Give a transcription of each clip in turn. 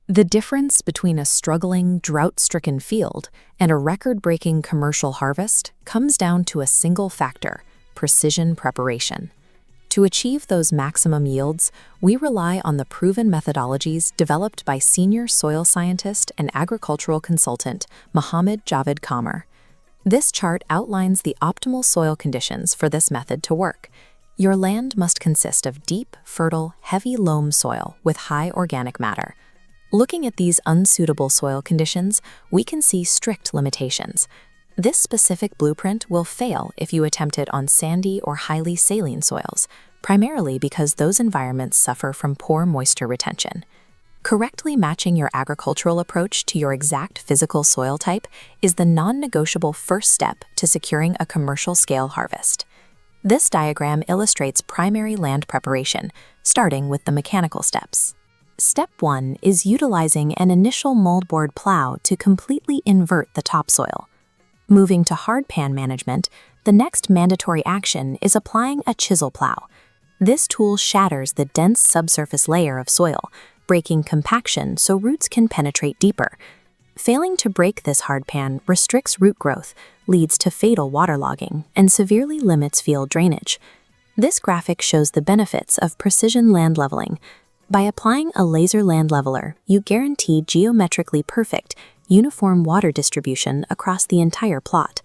The difference between a struggling, drought-stricken field and a record-breaking commercial harvest comes down to a single factor: precision preparation. To achieve those maximum yields, we rely on the proven methodologies developed by senior soil scientist and agricultural consultant Mohammed Javed Kamer. This chart outlines the optimal soil conditions for this method to work. Your land must consist of deep, fertile, heavy loam soil with high organic matter. Looking at these unsuitable soil conditions, we can see strict limitations. This specific blueprint will fail if you attempt it on sandy or highly saline soils, primarily because those environments suffer from poor moisture retention. Correctly matching your agricultural approach to your exact physical soil type is the non-negotiable first step to securing a commercial-scale harvest. This diagram illustrates primary land preparation, starting with the mechanical steps. Step 1 is utilizing an initial moldboard plow to completely invert the topsoil. Moving to hardpan management, the next mandatory action is applying a chisel plow. This tool shatters the dense subsurface layer of soil, breaking compaction so roots can penetrate deeper. Failing to break this hardpan restricts root growth, leads to fatal waterlogging, and severely limits field drainage. This graphic shows the benefits of precision land leveling. By applying a laser land leveler, you guarantee geometrically perfect, uniform water distribution across the entire plot.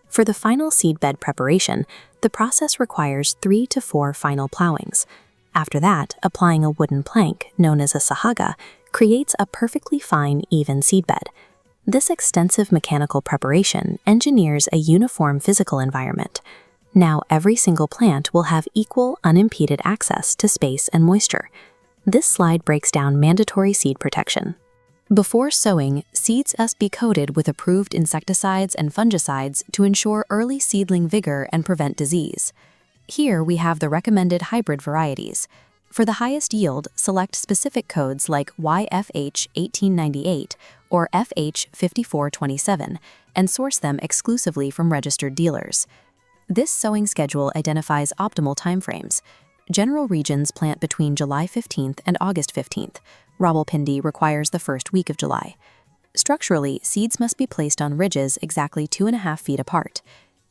For the final seedbed preparation, the process requires 3 to 4 final plowings. After that, applying a wooden plank, known as a sahaga, creates a perfectly fine, even seedbed. This extensive mechanical preparation engineers a uniform physical environment. Now every single plant will have equal, unimpeded access to space and moisture. This slide breaks down mandatory seed protection. Before sowing, seeds must be coated with approved insecticides and fungicides to ensure early seedling vigor and prevent disease. Here we have the recommended hybrid varieties. For the highest yield, select specific codes like YFH 1898 or FH 5427 and source them exclusively from registered dealers. This sowing schedule identifies optimal timeframes. General regions plant between July 15th and August 15th. Rawalpindi requires the first week of July. Structurally, seeds must be placed on ridges exactly 2.5 feet apart.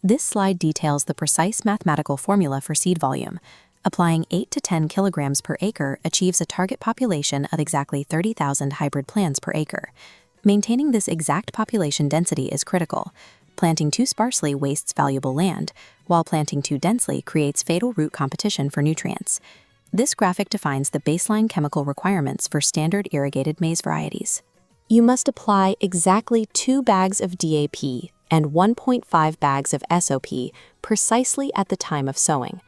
This slide details the precise mathematical formula for seed volume. Applying 8 to 10 kilograms per acre achieves a target population of exactly 30,000 hybrid plants per acre. Maintaining this exact population density is critical. Planting too sparsely wastes valuable land, while planting too densely creates fatal root competition for nutrients. This graphic defines the baseline chemical requirements for standard irrigated maize varieties. You must apply exactly 2 bags of DAP and 1.5 bags of SOP precisely at the time of sowing.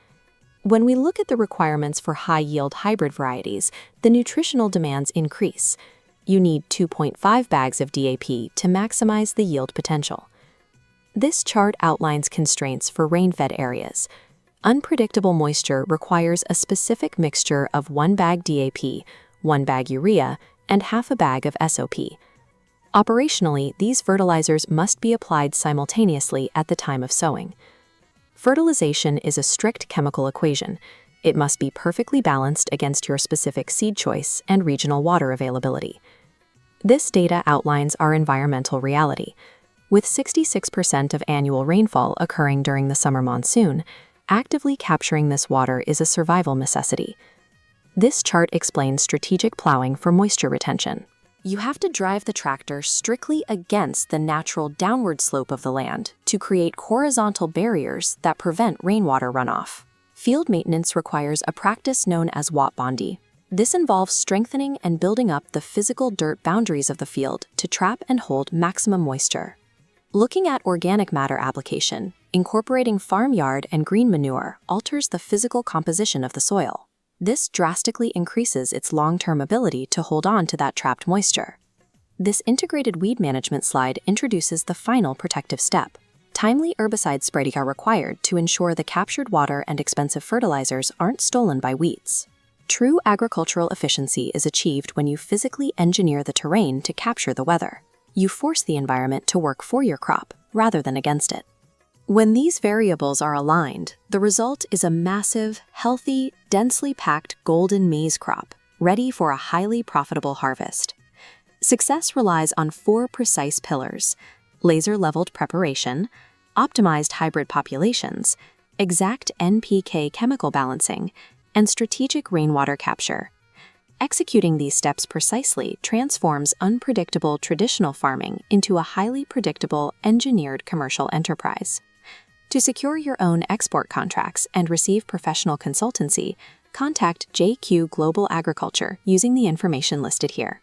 When we look at the requirements for high-yield hybrid varieties, the nutritional demands increase. You need 2.5 bags of DAP to maximize the yield potential. This chart outlines constraints for rain-fed areas. Unpredictable moisture requires a specific mixture of 1 bag DAP, 1 bag urea, and half a bag of SOP. Operationally, these fertilizers must be applied simultaneously at the time of sowing. Fertilization is a strict chemical equation. It must be perfectly balanced against your specific seed choice and regional water availability. This data outlines our environmental reality. With 66% of annual rainfall occurring during the summer monsoon, actively capturing this water is a survival necessity. This chart explains strategic plowing for moisture retention. You have to drive the tractor strictly against the natural downward slope of the land to create horizontal barriers that prevent rainwater runoff. Field maintenance requires a practice known as Watbondi. This involves strengthening and building up the physical dirt boundaries of the field to trap and hold maximum moisture. Looking at organic matter application, incorporating farmyard and green manure alters the physical composition of the soil. This drastically increases its long-term ability to hold on to that trapped moisture. This integrated weed management slide introduces the final protective step. Timely herbicide spraying are required to ensure the captured water and expensive fertilizers aren't stolen by weeds. True agricultural efficiency is achieved when you physically engineer the terrain to capture the weather. You force the environment to work for your crop rather than against it. When these variables are aligned, the result is a massive, healthy, densely packed golden maize crop, ready for a highly profitable harvest. Success relies on 4 precise pillars: laser-leveled preparation, optimized hybrid populations, exact NPK chemical balancing, and strategic rainwater capture. Executing these steps precisely transforms unpredictable traditional farming into a highly predictable, engineered commercial enterprise. To secure your own export contracts and receive professional consultancy, contact JQ Global Agriculture using the information listed here.